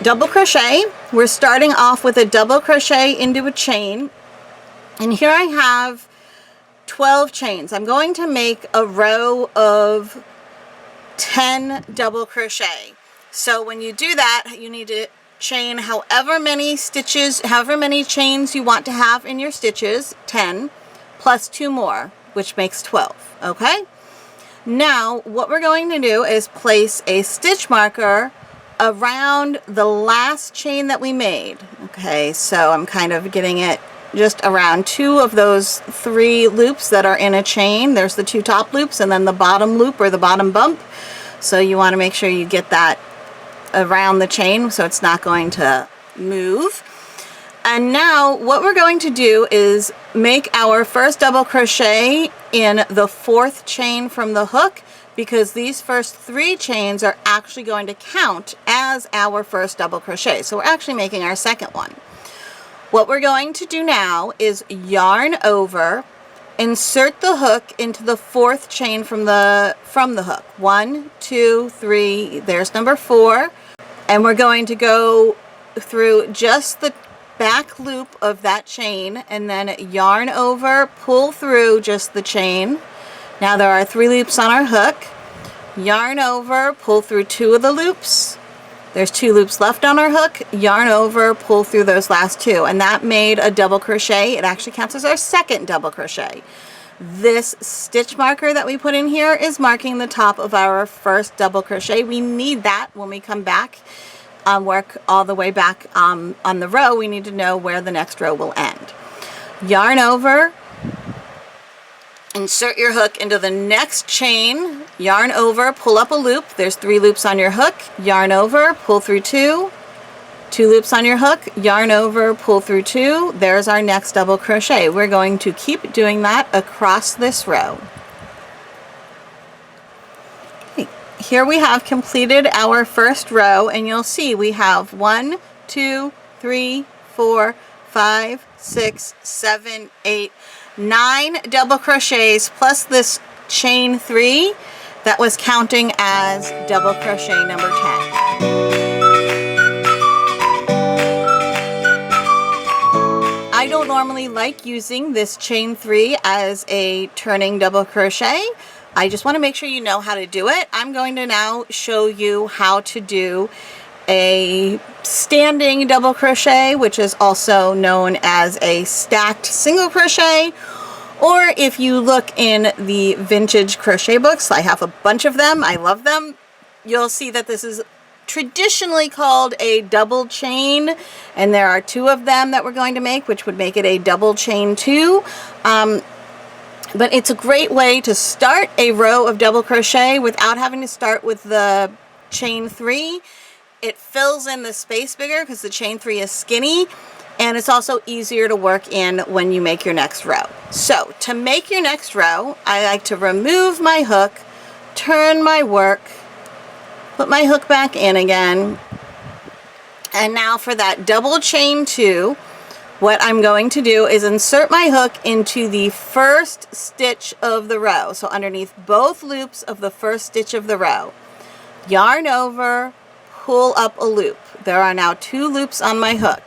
double crochet. We're starting off with a double crochet into a chain, and here I have 12 chains. I'm going to make a row of 10 double crochet. So when you do that, you need to chain however many stitches, however many chains you want to have in your stitches, 10 plus 2 more, which makes 12. Okay, now what we're going to do is place a stitch marker around the last chain that we made. Okay, so I'm kind of getting it just around 2 of those 3 loops that are in a chain. There's the 2 top loops and then the bottom loop or the bottom bump. So you want to make sure you get that around the chain so it's not going to move. And now what we're going to do is make our first double crochet in the 4th chain from the hook, because these first 3 chains are actually going to count as our first double crochet. So we're actually making our second one. What we're going to do now is yarn over, insert the hook into the 4th chain from the hook. 1, 2, 3, there's number 4. And we're going to go through just the back loop of that chain and then yarn over, pull through just the chain. Now there are 3 loops on our hook. Yarn over, pull through 2 of the loops. There's 2 loops left on our hook. Yarn over, pull through those last 2, and that made a double crochet. It actually counts as our second double crochet. This stitch marker that we put in here is marking the top of our first double crochet. We need that when we come back, work all the way back on the row. We need to know where the next row will end. Yarn over, insert your hook into the next chain, yarn over, pull up a loop. There's 3 loops on your hook. Yarn over, pull through 2. 2 loops on your hook, yarn over, pull through 2. There's our next double crochet. We're going to keep doing that across this row. Okay. Here we have completed our first row, and you'll see we have 1, 2, 3, 4, 5, 6, 7, 8, 9 double crochets plus this chain 3 that was counting as double crochet number 10. I don't normally like using this chain 3 as a turning double crochet. I just want to make sure you know how to do it. I'm going to now show you how to do a standing double crochet, which is also known as a stacked single crochet, or if you look in the vintage crochet books, I have a bunch of them, I love them, you'll see that this is traditionally called a double chain, and there are 2 of them that we're going to make, which would make it a double chain 2. But it's a great way to start a row of double crochet without having to start with the chain 3. It fills in the space bigger because the chain 3 is skinny, and it's also easier to work in when you make your next row. So to make your next row, I like to remove my hook, turn my work, put my hook back in again, and now for that double chain 2, what I'm going to do is insert my hook into the first stitch of the row, so underneath both loops of the first stitch of the row. Yarn over, pull up a loop. There are now 2 loops on my hook.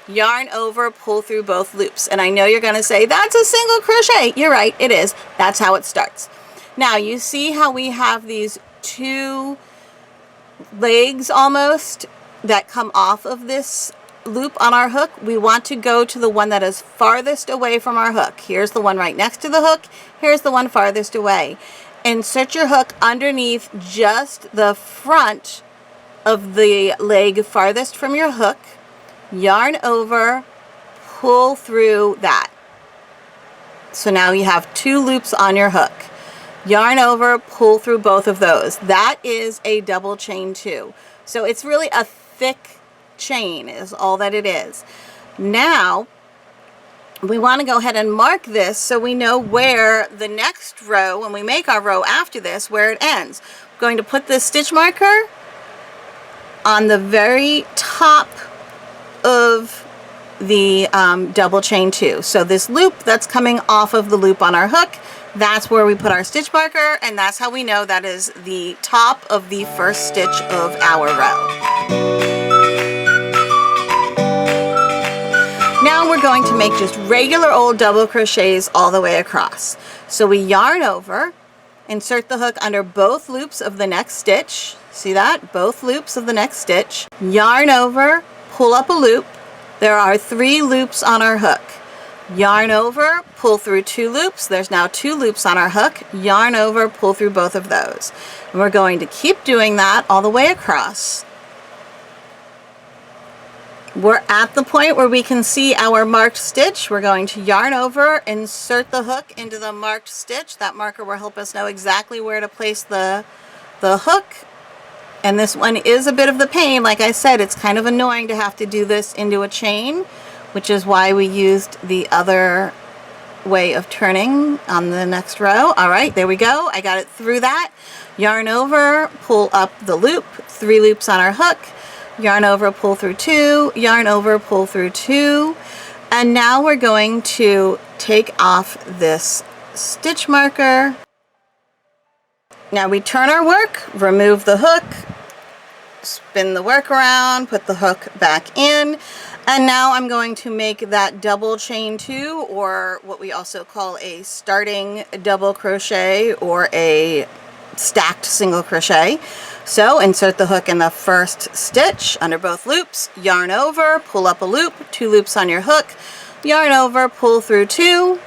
Yarn over, pull through both loops. And I know you're going to say, that's a single crochet. You're right, it is. That's how it starts. Now you see how we have these 2 legs almost that come off of this loop on our hook. We want to go to the one that is farthest away from our hook. Here's the one right next to the hook. Here's the one farthest away. Insert your hook underneath just the front of the leg farthest from your hook. Yarn over, pull through that. So now you have 2 loops on your hook. Yarn over, pull through both of those. That is a double chain 2. So it's really a thick chain is all that it is. Now we want to go ahead and mark this so we know where the next row, when we make our row after this, where it ends. I'm going to put this stitch marker on the very top of the double chain 2. So this loop that's coming off of the loop on our hook, that's where we put our stitch marker, and that's how we know that is the top of the first stitch of our row. going to make just regular old double crochets all the way across. So we yarn over, insert the hook under both loops of the next stitch. See that? Both loops of the next stitch. Yarn over, pull up a loop. There are 3 loops on our hook. Yarn over, pull through 2 loops. There's now 2 loops on our hook. Yarn over, pull through both of those. And we're going to keep doing that all the way across. We're at the point where we can see our marked stitch. We're going to yarn over, insert the hook into the marked stitch. That marker will help us know exactly where to place the hook. And this one is a bit of the pain. Like I said, it's kind of annoying to have to do this into a chain, which is why we used the other way of turning on the next row. All right, there we go. I got it through that. Yarn over, pull up the loop, 3 loops on our hook. Yarn over, pull through 2, yarn over, pull through 2. And now we're going to take off this stitch marker. Now we turn our work, remove the hook, spin the work around, put the hook back in, and now I'm going to make that double chain 2, or what we also call a starting double crochet or a stacked single crochet. So insert the hook in the first stitch under both loops, yarn over, pull up a loop, 2 loops on your hook, yarn over, pull through 2,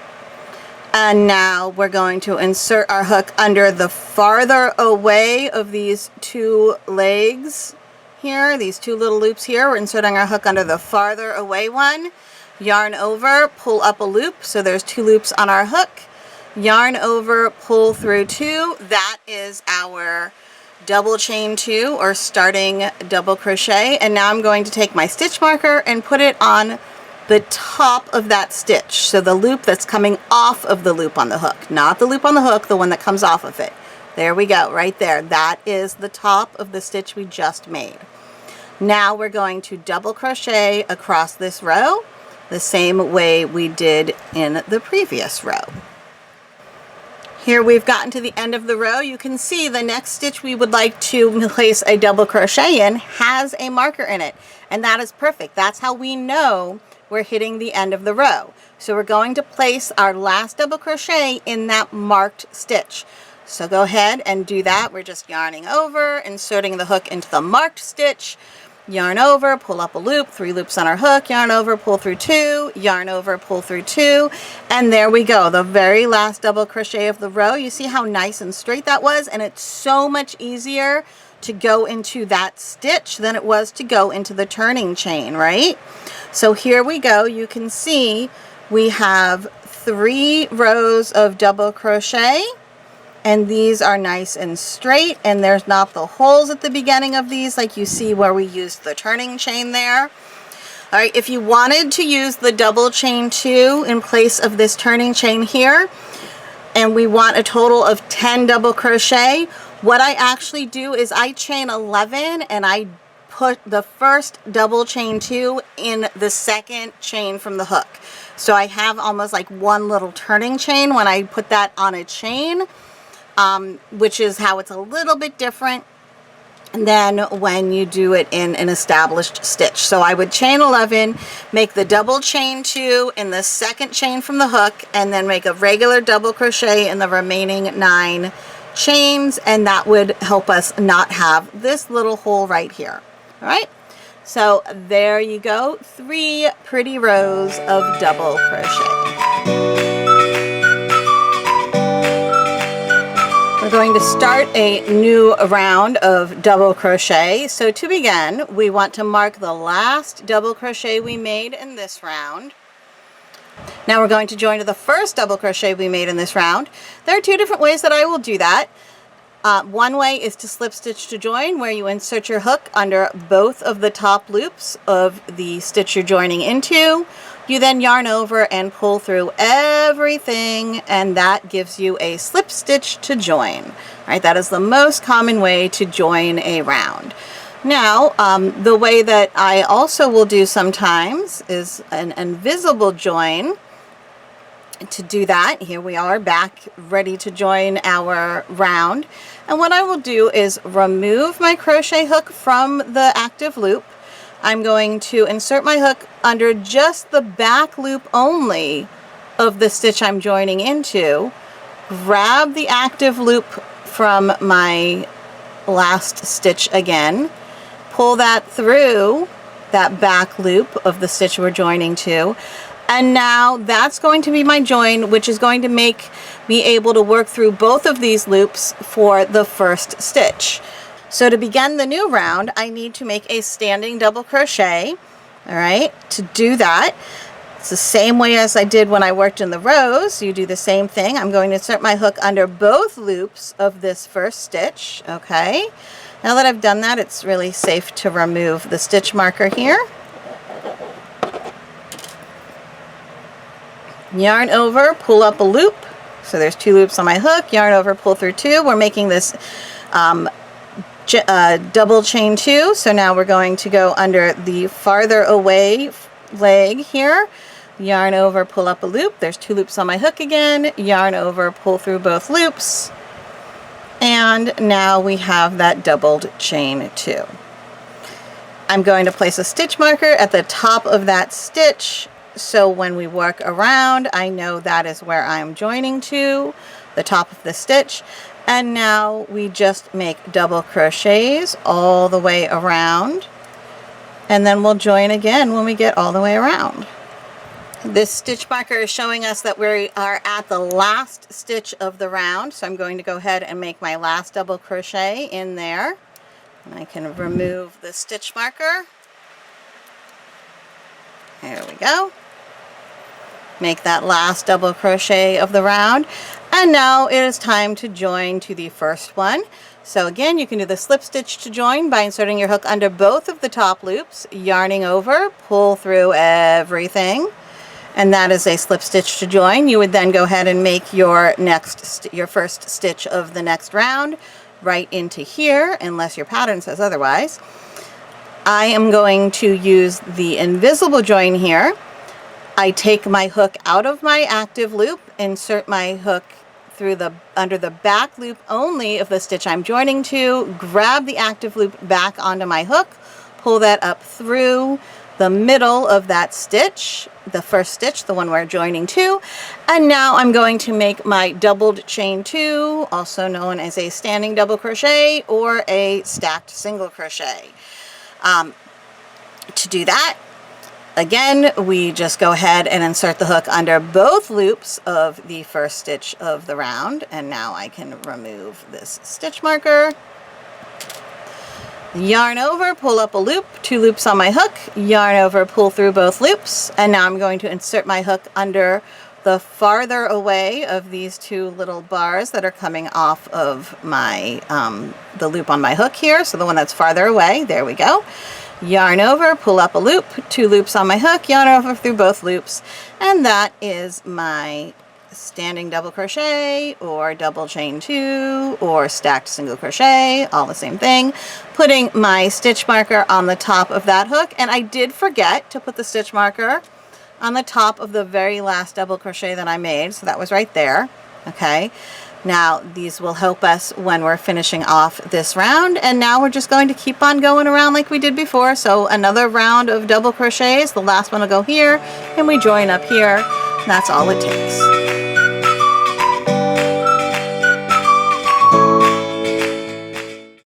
and now we're going to insert our hook under the farther away of these 2 legs here, these 2 little loops here. We're inserting our hook under the farther away one, yarn over, pull up a loop, so there's 2 loops on our hook, yarn over, pull through 2. That is our double chain 2 or starting double crochet. And now I'm going to take my stitch marker and put it on the top of that stitch. So the loop that's coming off of the loop on the hook, not the loop on the hook, the one that comes off of it. There we go, right there. That is the top of the stitch we just made. Now we're going to double crochet across this row the same way we did in the previous row. Here we've gotten to the end of the row. You can see the next stitch we would like to place a double crochet in has a marker in it, and that is perfect. That's how we know we're hitting the end of the row. So we're going to place our last double crochet in that marked stitch. So go ahead and do that. We're just yarning over, inserting the hook into the marked stitch, yarn over, pull up a loop, 3 loops on our hook, yarn over, pull through 2, yarn over, pull through 2, and there we go, the very last double crochet of the row. You see how nice and straight that was, and it's so much easier to go into that stitch than it was to go into the turning chain, right? So here we go. You can see we have 3 rows of double crochet, and these are nice and straight, and there's not the holes at the beginning of these like you see where we used the turning chain there. All right, if you wanted to use the double chain 2 in place of this turning chain here, and we want a total of 10 double crochet, what I actually do is I chain 11 and I put the first double chain 2 in the second chain from the hook. So I have almost like one little turning chain when I put that on a chain. Which is how it's a little bit different than when you do it in an established stitch. So I would chain 11, make the double chain 2 in the second chain from the hook, and then make a regular double crochet in the remaining 9 chains, and that would help us not have this little hole right here. All right, so there you go, 3 pretty rows of double crochet. We're going to start a new round of double crochet. So to begin, we want to mark the last double crochet we made in this round. Now we're going to join to the first double crochet we made in this round. There are 2 different ways that I will do that. One way is to slip stitch to join, where you insert your hook under both of the top loops of the stitch you're joining into. You then yarn over and pull through everything, and that gives you a slip stitch to join. All right, that is the most common way to join a round. Now, the way that I also will do sometimes is an invisible join. To do that, here we are back ready to join our round. And what I will do is remove my crochet hook from the active loop. I'm going to insert my hook under just the back loop only of the stitch I'm joining into, grab the active loop from my last stitch again, pull that through that back loop of the stitch we're joining to, and now that's going to be my join, which is going to make me able to work through both of these loops for the first stitch. So to begin the new round, I need to make a standing double crochet. All right, to do that, it's the same way as I did when I worked in the rows. You do the same thing. I'm going to insert my hook under both loops of this first stitch. Okay, now that I've done that, it's really safe to remove the stitch marker here. Yarn over, pull up a loop. So there's 2 loops on my hook, yarn over, pull through 2. We're making this double chain 2, so now we're going to go under the farther away leg here, yarn over, pull up a loop. There's 2 loops on my hook again, yarn over, pull through both loops, and now we have that doubled chain 2. I'm going to place a stitch marker at the top of that stitch, so when we work around, I know that is where I'm joining to, the top of the stitch. And now we just make double crochets all the way around, and then we'll join again when we get all the way around. This stitch marker is showing us that we are at the last stitch of the round, so I'm going to go ahead and make my last double crochet in there. And I can remove the stitch marker. There we go. Make that last double crochet of the round. And now it is time to join to the first one. So again, you can do the slip stitch to join by inserting your hook under both of the top loops, yarning over, pull through everything, and that is a slip stitch to join. You would then go ahead and make your first stitch of the next round right into here, unless your pattern says otherwise. I am going to use the invisible join here. I take my hook out of my active loop, insert my hook through under the back loop only of the stitch I'm joining to, grab the active loop back onto my hook, pull that up through the middle of that stitch, the first stitch, the one we're joining to, and now I'm going to make my doubled chain 2, also known as a standing double crochet or a stacked single crochet. To do that, again, we just go ahead and insert the hook under both loops of the first stitch of the round, and now I can remove this stitch marker. Yarn over, pull up a loop, 2 loops on my hook, yarn over, pull through both loops, and now I'm going to insert my hook under the farther away of these 2 little bars that are coming off of my the loop on my hook here, so the one that's farther away, there we go. Yarn over, pull up a loop, 2 loops on my hook, yarn over through both loops, and that is my standing double crochet or double chain 2 or stacked single crochet, all the same thing. Putting my stitch marker on the top of that hook, and I did forget to put the stitch marker on the top of the very last double crochet that I made, so that was right there. Okay, now these will help us when we're finishing off this round, and now we're just going to keep on going around like we did before. So another round of double crochets, the last one will go here, and we join up here. That's all it takes.